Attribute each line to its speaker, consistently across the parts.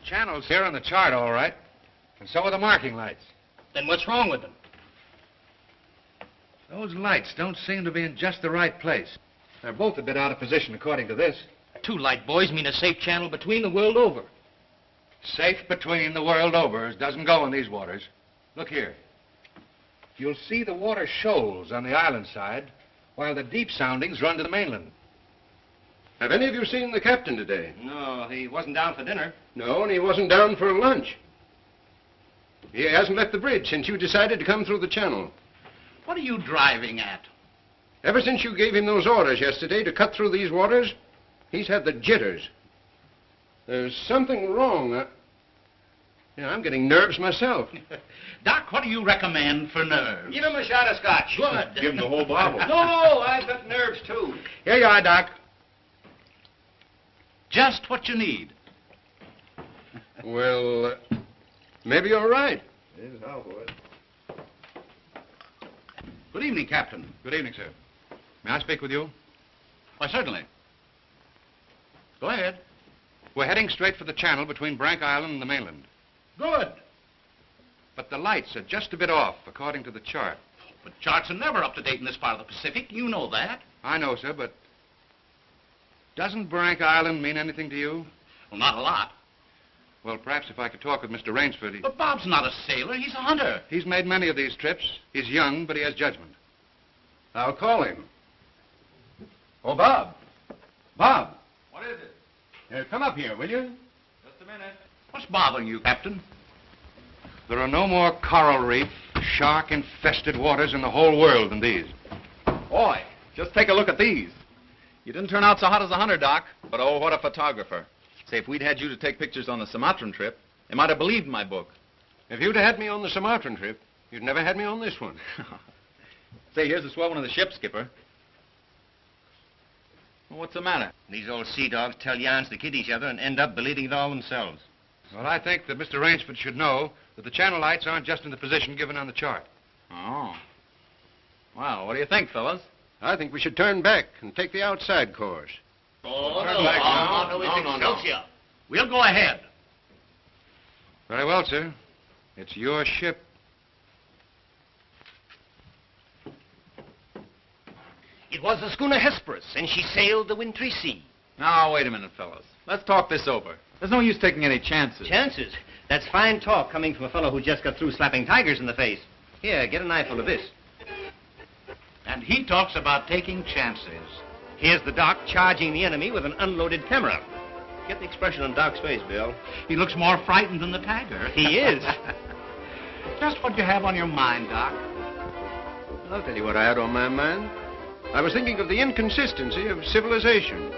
Speaker 1: channel's here on the chart, all right. And so are the marking lights.
Speaker 2: Then what's wrong with them?
Speaker 1: Those lights don't seem to be in just the right place. They're both a bit out of position, according to this.
Speaker 2: 2 light buoys mean a safe channel between the world over.
Speaker 1: Safe between the world over doesn't go in these waters. Look here. You'll see the water shoals on the island side, while the deep soundings run to the mainland.
Speaker 3: Have any of you seen the captain today?
Speaker 2: No, he wasn't down for dinner.
Speaker 3: No, and he wasn't down for lunch. He hasn't left the bridge since you decided to come through the channel.
Speaker 2: What are you driving at?
Speaker 3: Ever since you gave him those orders yesterday to cut through these waters, he's had the jitters. There's something wrong. I'm getting nerves myself.
Speaker 2: Doc, what do you recommend for nerves?
Speaker 4: Give him a shot of scotch.
Speaker 2: Good.
Speaker 3: Give him the whole bottle.
Speaker 4: No, I've got nerves, too.
Speaker 2: Here you are, Doc. Just what you need.
Speaker 3: Well, maybe you're right.
Speaker 1: Here's how, boys.
Speaker 2: Good evening, Captain.
Speaker 1: Good evening, sir. May I speak with you?
Speaker 2: Why, certainly. Go ahead.
Speaker 1: We're heading straight for the channel between Brank Island and the mainland.
Speaker 2: Good.
Speaker 1: But the lights are just a bit off, according to the chart.
Speaker 2: But charts are never up to date in this part of the Pacific. You know that.
Speaker 1: I know, sir, but doesn't Brank Island mean anything to you?
Speaker 2: Well, not a lot.
Speaker 1: Well, perhaps if I could talk with Mr. Rainsford.
Speaker 2: But Bob's not a sailor. He's a hunter.
Speaker 1: He's made many of these trips. He's young, but he has judgment.
Speaker 3: I'll call him. Oh, Bob. Bob.
Speaker 1: What is it?
Speaker 3: Come up here, will you?
Speaker 1: Just a minute.
Speaker 2: What's bothering you, Captain?
Speaker 1: There are no more coral reef, shark-infested waters in the whole world than these.
Speaker 5: Boy, just take a look at these. You didn't turn out so hot as a hunter, Doc, but oh, what a photographer. Say, if we'd had you to take pictures on the Sumatran trip, they might have believed my book.
Speaker 3: If you'd had me on the Sumatran trip, you'd never had me on this one.
Speaker 5: Say, here's the swell one of the ship, Skipper. Well, what's the matter?
Speaker 4: These old sea dogs tell yarns to kid each other and end up believing it all themselves.
Speaker 1: Well, I think that Mr. Rainsford should know that the channel lights aren't just in the position given on the chart.
Speaker 5: Oh. Well, what do you think, fellas?
Speaker 3: I think we should turn back and take the outside course.
Speaker 2: Oh,
Speaker 1: Turn back now.
Speaker 2: No. We'll go ahead.
Speaker 1: Very well, sir. It's your ship.
Speaker 4: It was the schooner Hesperus, and she sailed the wintry sea.
Speaker 5: Now, wait a minute, fellas. Let's talk this over. There's no use taking any chances.
Speaker 4: Chances? That's fine talk coming from a fellow who just got through slapping tigers in the face. Here, get an eyeful of this.
Speaker 2: And he talks about taking chances.
Speaker 4: Here's the Doc charging the enemy with an unloaded camera. Get the expression on Doc's face, Bill.
Speaker 2: He looks more frightened than the tiger.
Speaker 4: He is.
Speaker 2: Just what you have on your mind, Doc.
Speaker 3: I'll tell you what I had on my mind. I was thinking of the inconsistency of civilization.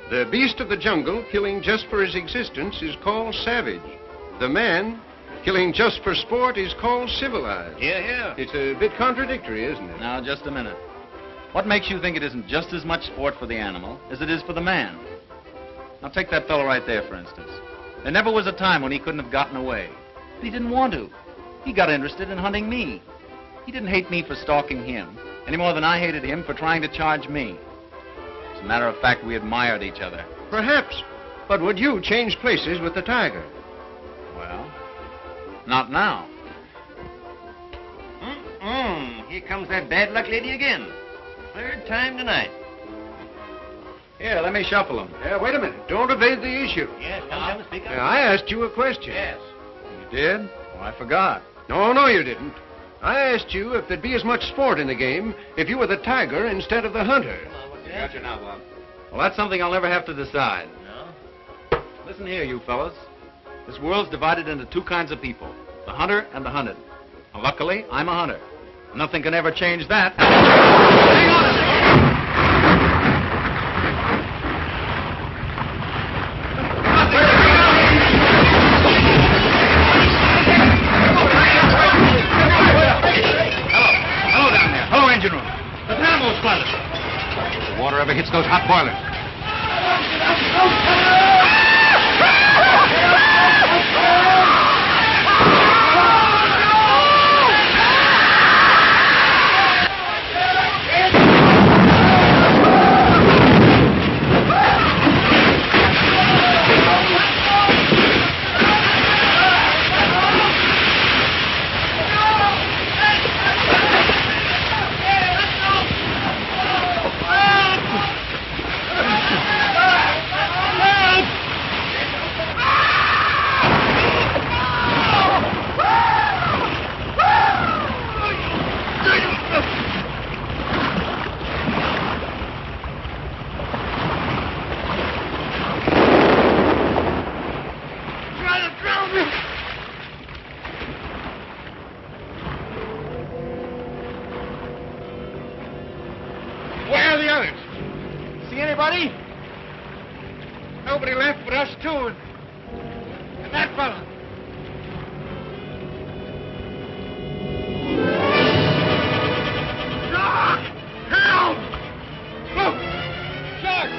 Speaker 3: The beast of the jungle, killing just for his existence, is called savage. The man, killing just for sport, is called civilized.
Speaker 4: Yeah.
Speaker 3: It's a bit contradictory, isn't it?
Speaker 5: Now, just a minute. What makes you think it isn't just as much sport for the animal as it is for the man? Now, take that fellow right there, for instance. There never was a time when he couldn't have gotten away. But he didn't want to. He got interested in hunting me. He didn't hate me for stalking him, any more than I hated him for trying to charge me. As a matter of fact, we admired each other.
Speaker 3: Perhaps. But would you change places with the tiger?
Speaker 5: Well, not now.
Speaker 4: Here comes that bad luck lady again. Third time tonight.
Speaker 5: Here, let me shuffle him.
Speaker 3: Wait a minute. Don't evade the issue.
Speaker 4: Yes, come and speak up.
Speaker 3: I asked you a question.
Speaker 4: Yes.
Speaker 5: You did? Oh, I forgot.
Speaker 3: No, you didn't. I asked you if there'd be as much sport in the game if you were the tiger instead of the hunter.
Speaker 5: Got you now, Bob. Well, that's something I'll never have to decide.
Speaker 4: No?
Speaker 5: Listen here, you fellas. This world's divided into 2 kinds of people, the hunter and the hunted. Now, luckily, I'm a hunter. Nothing can ever change that. Hang on a second!
Speaker 1: Hello down there. Hello, engine room.
Speaker 2: The dynamo squadron.
Speaker 1: If the water ever hits those hot boilers. anybody? Nobody left but us two and that fella. Shark! Help! Look! Shark!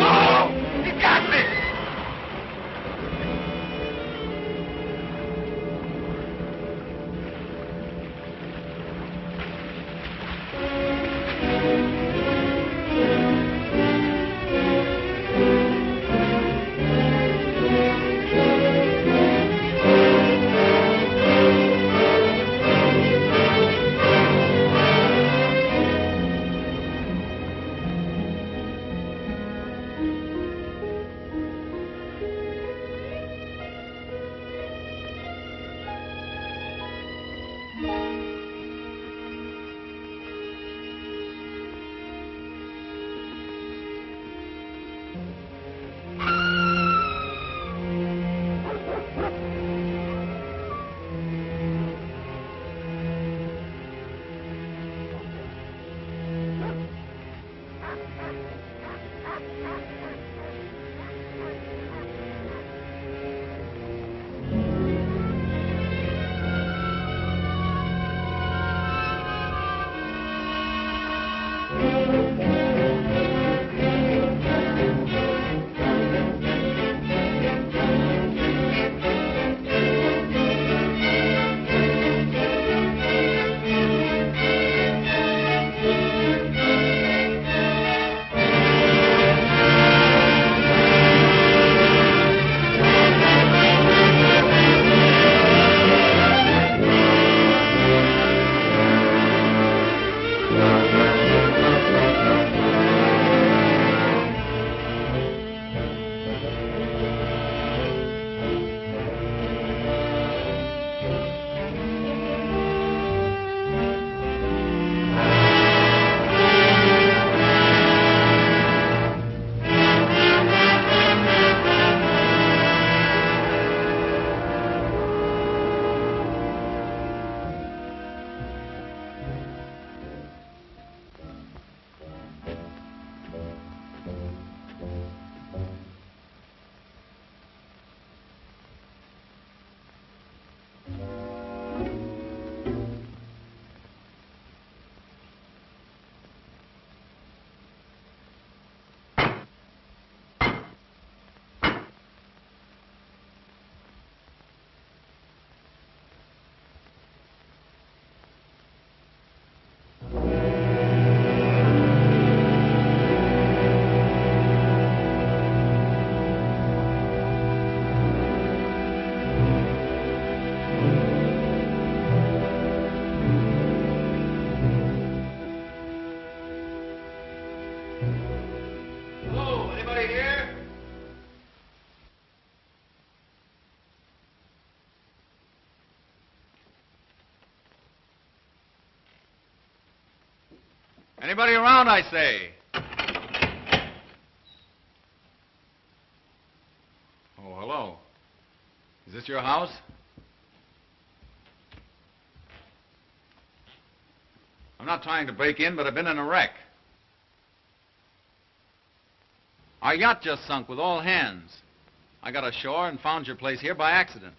Speaker 1: Oh! He got me!
Speaker 5: Anybody around, I say? Oh, hello. Is this your house? I'm not trying to break in, but I've been in a wreck. Our yacht just sunk with all hands. I got ashore and found your place here by accident.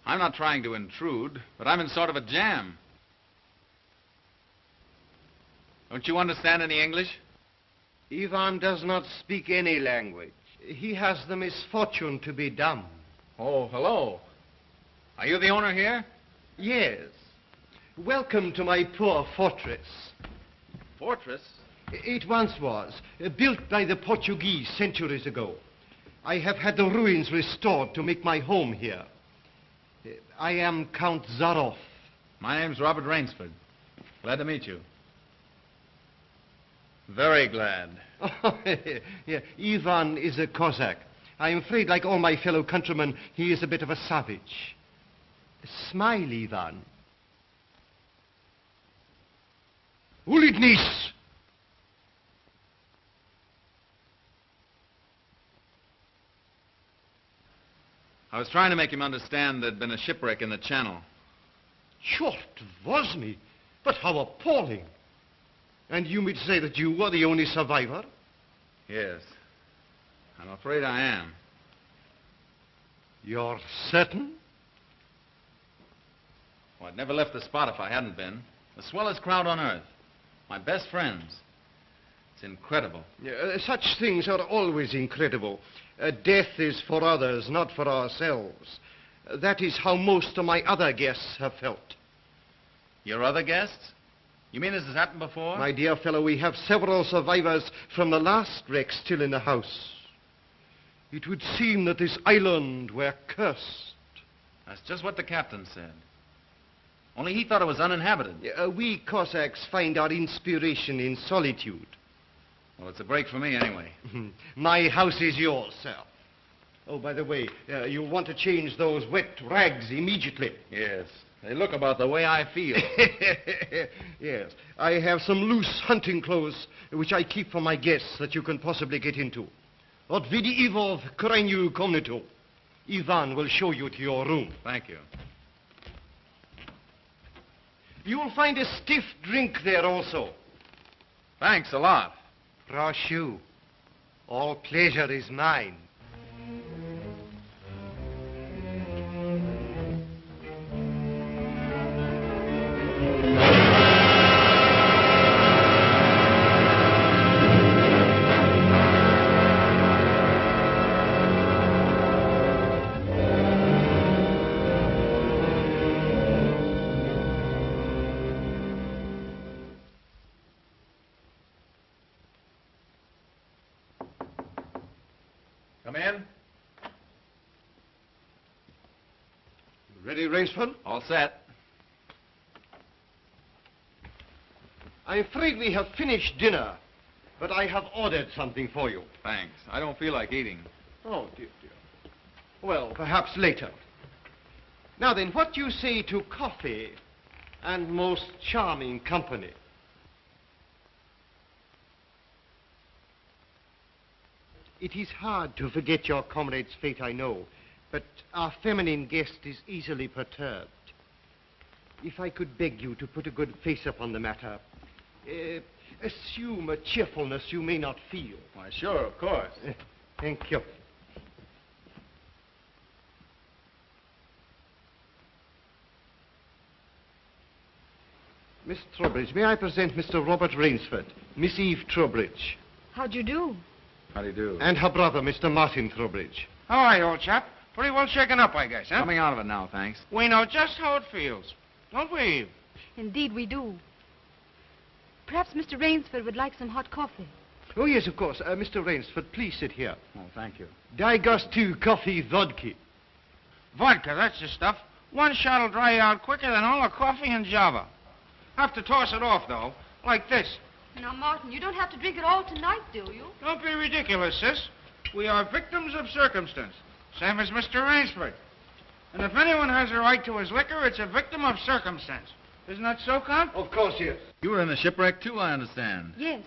Speaker 5: I'm not trying to intrude, but I'm in sort of a jam. Don't you understand any English?
Speaker 3: Ivan does not speak any language. He has the misfortune to be dumb.
Speaker 5: Oh, hello. Are you the owner here?
Speaker 3: Yes. Welcome to my poor fortress.
Speaker 5: Fortress?
Speaker 3: It once was, built by the Portuguese centuries ago. I have had the ruins restored to make my home here. I am Count Zaroff.
Speaker 5: My name's Robert Rainsford. Glad to meet you. Very glad.
Speaker 3: Yeah, Ivan is a Cossack. I'm afraid, like all my fellow countrymen, he is a bit of a savage. Smile, Ivan. Ulitnis!
Speaker 5: I was trying to make him understand there'd been a shipwreck in the channel.
Speaker 3: Sure, it was me. But how appalling. And you mean to say that you were the only survivor?
Speaker 5: Yes. I'm afraid I am.
Speaker 3: You're certain?
Speaker 5: Well, I'd never left the spot if I hadn't been. The swellest crowd on earth. My best friends. It's incredible.
Speaker 3: Such things are always incredible. Death is for others, not for ourselves. That is how most of my other guests have felt.
Speaker 5: Your other guests? You mean this has happened before?
Speaker 3: My dear fellow, we have several survivors from the last wreck still in the house. It would seem that this island were cursed.
Speaker 5: That's just what the captain said. Only he thought it was uninhabited.
Speaker 3: We Cossacks find our inspiration in solitude.
Speaker 5: Well, it's a break for me anyway.
Speaker 3: My house is yours, sir. Oh, by the way, you'll want to change those wet rags immediately.
Speaker 5: Yes. They look about the way I feel.
Speaker 3: Yes. I have some loose hunting clothes which I keep for my guests that you can possibly get into. Od vidi Ivo v krajnju komnatu. Ivan will show you to your room.
Speaker 5: Thank you.
Speaker 3: You will find a stiff drink there also.
Speaker 5: Thanks a lot.
Speaker 3: Proszę. All pleasure is mine.
Speaker 5: Come in.
Speaker 3: Ready, Rainsford?
Speaker 5: All set.
Speaker 3: I'm afraid we have finished dinner, but I have ordered something for you.
Speaker 5: Thanks. I don't feel like eating.
Speaker 3: Oh, dear, dear. Well, perhaps later. Now then, what do you say to coffee and most charming company? It is hard to forget your comrade's fate, I know, but our feminine guest is easily perturbed. If I could beg you to put a good face upon the matter, assume a cheerfulness you may not feel.
Speaker 5: Why, sure, of course.
Speaker 3: Thank you. Miss Trowbridge, may I present Mr. Robert Rainsford, Miss Eve Trowbridge,
Speaker 6: How'd you do?
Speaker 5: How do you do?
Speaker 3: and her brother, Mr. Martin Trowbridge.
Speaker 2: How are you, old chap? Pretty well shaken up, I guess, huh?
Speaker 5: Coming out of it now, thanks.
Speaker 2: We know just how it feels. Don't we, Eve?
Speaker 6: Indeed, we do. Perhaps Mr. Rainsford would like some hot coffee.
Speaker 3: Oh, yes, of course. Mr. Rainsford, please sit here.
Speaker 5: Oh, thank you.
Speaker 3: Daj gostu coffee vodka.
Speaker 2: Vodka, that's the stuff. One shot'll dry you out quicker than all the coffee in Java. Have to toss it off, though, like this.
Speaker 6: Now, Martin, you don't have to drink it all tonight, do you?
Speaker 2: Don't be ridiculous, sis. We are victims of circumstance, same as Mr. Rainsford. And if anyone has a right to his liquor, it's a victim of circumstance. Isn't that so, Count?
Speaker 3: Of course, yes.
Speaker 5: You were in the shipwreck, too, I understand.
Speaker 6: Yes.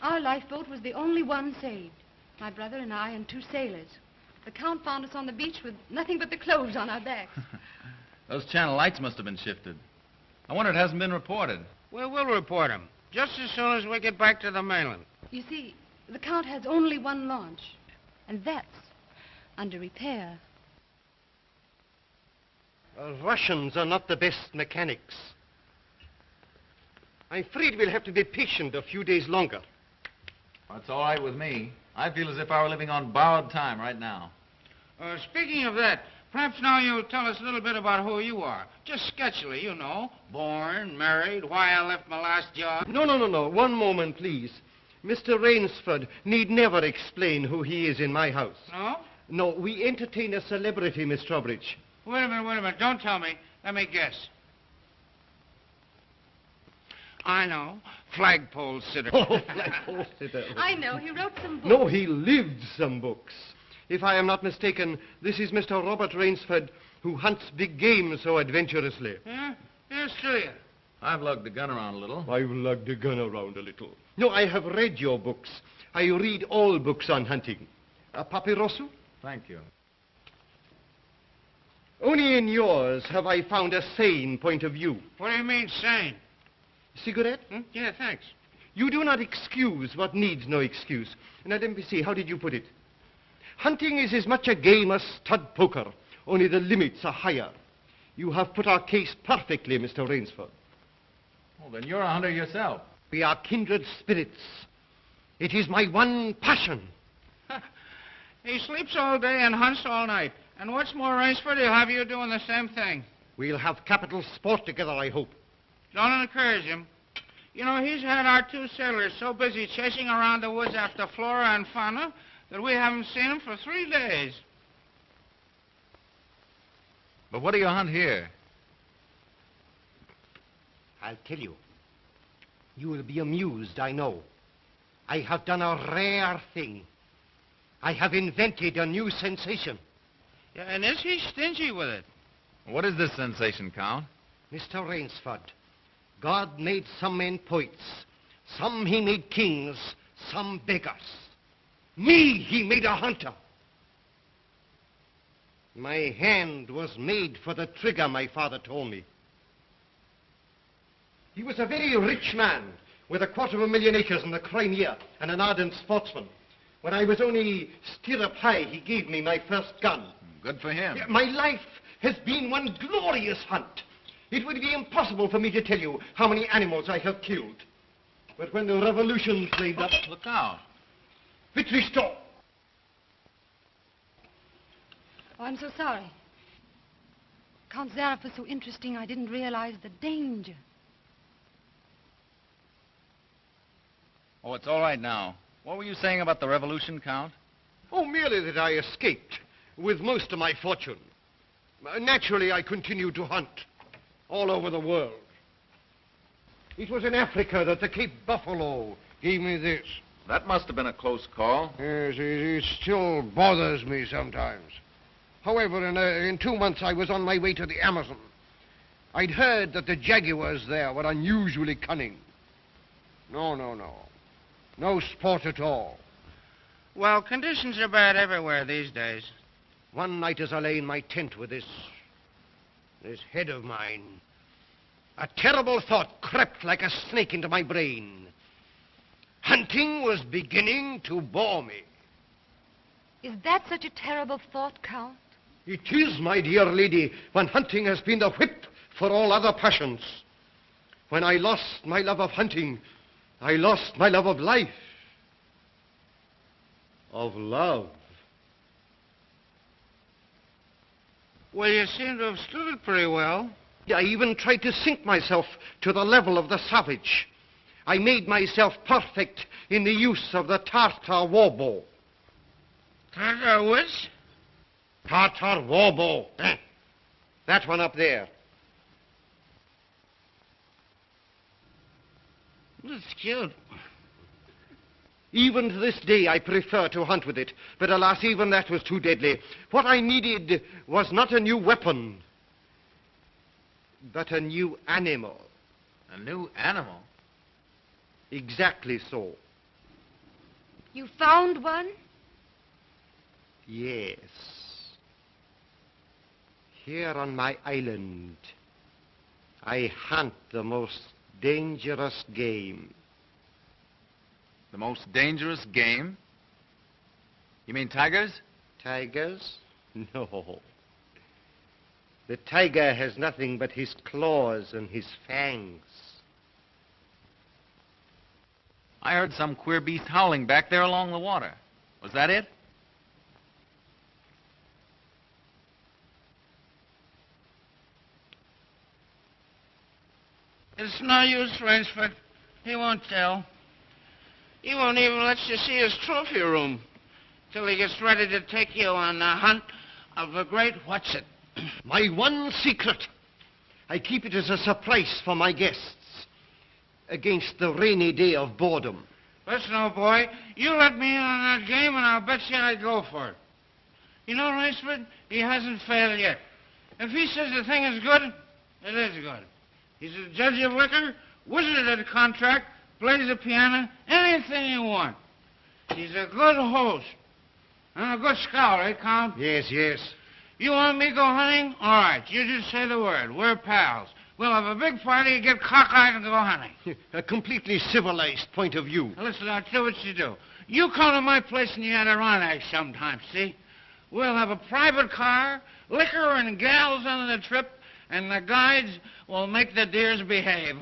Speaker 6: Our lifeboat was the only one saved. My brother and I and 2 sailors. The Count found us on the beach with nothing but the clothes on our backs.
Speaker 5: Those channel lights must have been shifted. I wonder it hasn't been reported.
Speaker 2: Well, we'll report him, just as soon as we get back to the mainland.
Speaker 6: You see, the Count has only one launch, and that's under repair.
Speaker 3: Russians are not the best mechanics. I'm afraid we'll have to be patient a few days longer.
Speaker 5: That's all right with me. I feel as if I were living on borrowed time right now.
Speaker 2: Speaking of that, perhaps now you'll tell us a little bit about who you are. Just sketchily, you know. Born, married, why I left my last job.
Speaker 3: No. One moment, please. Mr. Rainsford need never explain who he is in my house.
Speaker 2: No?
Speaker 3: No, we entertain a celebrity, Miss Trowbridge.
Speaker 2: Wait a minute. Don't tell me. Let me guess. I know. Flagpole sitter.
Speaker 3: Oh, flagpole sitter.
Speaker 6: I know. He wrote some books.
Speaker 3: No, he lived some books. If I am not mistaken, this is Mr. Robert Rainsford, who hunts big game so adventurously.
Speaker 2: Yeah? Here's to you.
Speaker 5: I've lugged the gun around a little.
Speaker 3: I've lugged the gun around a little. No, I have read your books. I read all books on hunting. Papirosu?
Speaker 5: Thank you.
Speaker 3: Only in yours have I found a sane point of view.
Speaker 2: What do you mean, sane?
Speaker 3: Cigarette?
Speaker 2: Yeah, thanks.
Speaker 3: You do not excuse what needs no excuse. Now, let me see, how did you put it? Hunting is as much a game as stud poker, only the limits are higher. You have put our case perfectly, Mr. Rainsford.
Speaker 5: Well, then you're a hunter yourself.
Speaker 3: We are kindred spirits. It is my one passion.
Speaker 2: He sleeps all day and hunts all night. And what's more, Rainsford, he'll have you doing the same thing.
Speaker 3: We'll have capital sport together, I hope.
Speaker 2: Don't encourage him. You know, he's had our 2 sailors so busy chasing around the woods after flora and fauna that we haven't seen him for 3 days.
Speaker 5: But what do you hunt here?
Speaker 3: I'll tell you. You will be amused, I know. I have done a rare thing. I have invented a new sensation.
Speaker 2: Yeah, and is he stingy with it?
Speaker 5: What is this sensation, Count?
Speaker 3: Mr. Rainsford, God made some men poets. Some he made kings, some beggars. Me he made a hunter. My hand was made for the trigger, my father told me. He was a very rich man with 250,000 acres in the Crimea and an ardent sportsman. When I was only stirrup high, he gave me my first gun.
Speaker 5: Good for him.
Speaker 3: My life has been one glorious hunt. It would be impossible for me to tell you how many animals I have killed. But when the revolution flamed up...
Speaker 5: Look out.
Speaker 3: Victory stop!
Speaker 6: Oh, I'm so sorry. Count Zaroff was so interesting, I didn't realize the danger.
Speaker 5: Oh, it's all right now. What were you saying about the revolution, Count?
Speaker 3: Oh, merely that I escaped with most of my fortune. Naturally, I continued to hunt all over the world. It was in Africa that the Cape Buffalo gave me this.
Speaker 5: That must have been a close call.
Speaker 3: Yes, it still bothers me sometimes. However, in 2 months, I was on my way to the Amazon. I'd heard that the jaguars there were unusually cunning. No. No sport at all.
Speaker 2: Well, conditions are bad everywhere these days.
Speaker 3: One night as I lay in my tent with this head of mine, a terrible thought crept like a snake into my brain. Hunting was beginning to bore me.
Speaker 6: Is that such a terrible thought, Count?
Speaker 3: It is, my dear lady, when hunting has been the whip for all other passions. When I lost my love of hunting, I lost my love of life. Of love.
Speaker 2: Well, you seem to have stood it pretty well.
Speaker 3: I even tried to sink myself to the level of the savage. I made myself perfect in the use of the Tartar war bow.
Speaker 2: Tartar which?
Speaker 3: Tartar war bow. That one up there.
Speaker 2: That's cute.
Speaker 3: Even to this day, I prefer to hunt with it. But alas, even that was too deadly. What I needed was not a new weapon, but a new animal.
Speaker 5: A new animal?
Speaker 3: Exactly so.
Speaker 6: You found one?
Speaker 3: Yes. Here on my island, I hunt the most dangerous game.
Speaker 5: The most dangerous game? You mean tigers?
Speaker 3: Tigers? No. The tiger has nothing but his claws and his fangs.
Speaker 5: I heard some queer beast howling back there along the water. Was that it?
Speaker 2: It's no use, Rainsford. He won't tell. He won't even let you see his trophy room till he gets ready to take you on the hunt of the great what's-it.
Speaker 3: My one secret. I keep it as a surprise for my guests against the rainy day of boredom.
Speaker 2: Listen, old boy, you let me in on that game and I'll bet you I'd go for it. You know, Rainsford, he hasn't failed yet. If he says the thing is good, it is good. He's a judge of liquor, wizard at a contract, plays the piano, anything you want. He's a good host. And a good scholar, eh, Count?
Speaker 3: Yes.
Speaker 2: You want me to go hunting? All right, you just say the word. We're pals. We'll have a big party, get cockeyed, and go hunting.
Speaker 3: A completely civilized point of view.
Speaker 2: Now, listen, I'll tell you what you do. You come to my place in the Adirondack sometime, see? We'll have a private car, liquor and gals on the trip, and the guides will make the deers behave.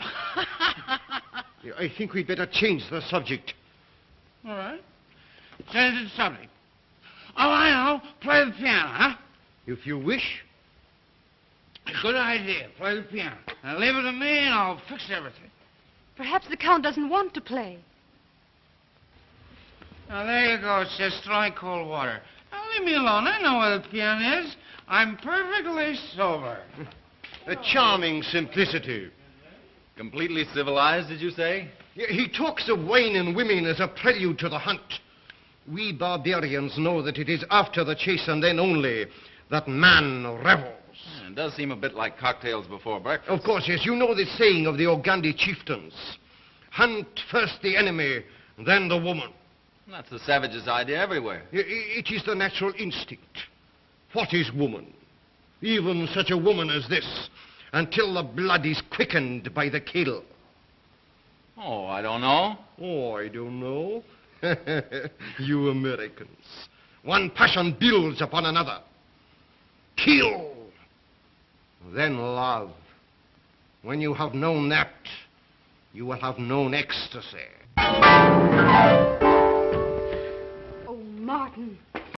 Speaker 3: I think we'd better change the subject.
Speaker 2: All right. Change the subject. Oh, I know. Play the piano, huh?
Speaker 3: If you wish.
Speaker 2: Good idea. Play the piano. Now leave it to me, and I'll fix everything.
Speaker 6: Perhaps the Count doesn't want to play.
Speaker 2: Now, there you go. It's just throwing cold water. Now, leave me alone. I know where the piano is. I'm perfectly sober.
Speaker 3: A charming simplicity.
Speaker 5: Completely civilized, did you say?
Speaker 3: He talks of wine and women as a prelude to the hunt. We barbarians know that it is after the chase and then only that man revels.
Speaker 5: It does seem a bit like cocktails before breakfast.
Speaker 3: Of course, yes. You know the saying of the Ogandi chieftains. Hunt first the enemy, then the woman.
Speaker 5: That's the savage's idea everywhere.
Speaker 3: It is the natural instinct. What is woman? Even such a woman as this, until the blood is quickened by the kill.
Speaker 5: Oh, I don't know.
Speaker 3: Oh, I don't know. You Americans. One passion builds upon another. Kill. Then love. When you have known that, you will have known ecstasy.
Speaker 6: Oh, Martin.